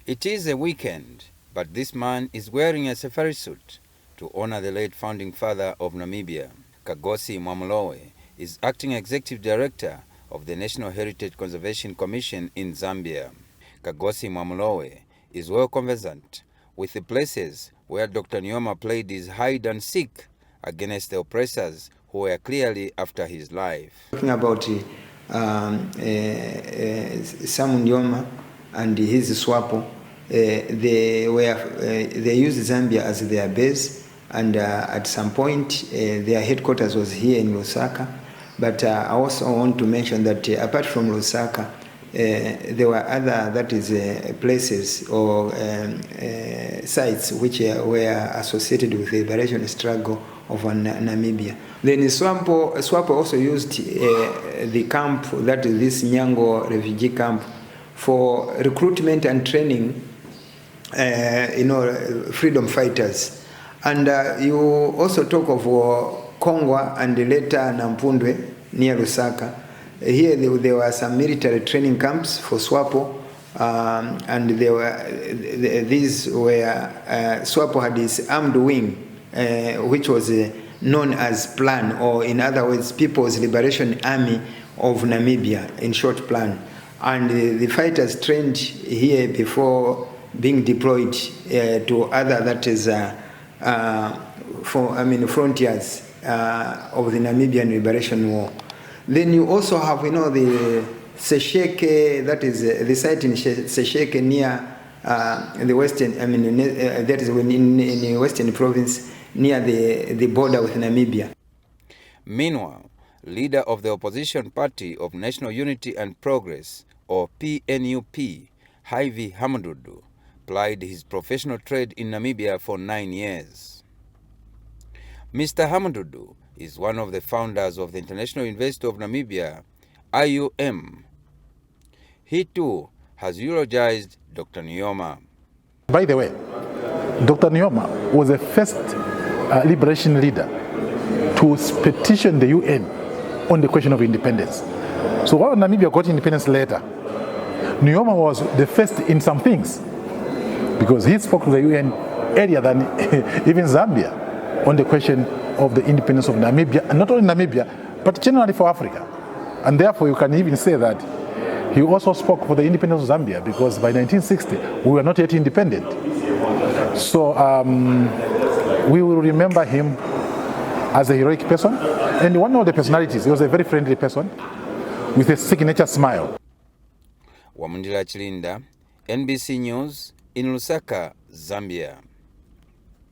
It is a weekend, but this man is wearing a safari suit to honor the late founding father of Namibia. Kagosi Mwamulowe is acting executive director of the National Heritage Conservation Commission in Zambia. Kagosi Mwamulowe is well conversant with the places where Dr. Nuyoma played his hide and seek against the oppressors who were clearly after his life. Talking about Sam Nujoma and his SWAPO, they used Zambia as their base, and at some point their headquarters was here in Lusaka. But I also want to mention that apart from Lusaka, there were other places or sites which were associated with the liberation struggle of Namibia. Then SWAPO also used the camp, that is this Nyango refugee camp, for recruitment and training, freedom fighters. And you also talk of Kongwa and later Nampundwe near Lusaka. Here there were some military training camps for SWAPO, and SWAPO had this armed wing, which was known as PLAN, or in other words, People's Liberation Army of Namibia, in short PLAN. And the fighters trained here before being deployed to other, frontiers of the Namibian Liberation War. Then you also have, the Sesheke, that is the site in Sesheke near the western, that is in the western province near the border with Namibia. Meanwhile, leader of the opposition party of National Unity and Progress, or PNUP, Hyvie Hamundudu, plied his professional trade in Namibia for 9 years. Mr. Hamundudu is one of the founders of the International University of Namibia, IUM. He too has eulogized Dr. Nuyoma. By the way, Dr. Nuyoma was the first liberation leader to petition the UN on the question of independence. So while Namibia got independence later, Nuyoma was the first in some things, because he spoke to the UN earlier than even Zambia on the question of the independence of Namibia, and not only Namibia, but generally for Africa. And therefore you can even say that he also spoke for the independence of Zambia, because by 1960 we were not yet independent. So we will remember him as a heroic person, and one of the personalities, he was a very friendly person with a signature smile. Wamundila Chilinda, NBC News in Lusaka, Zambia.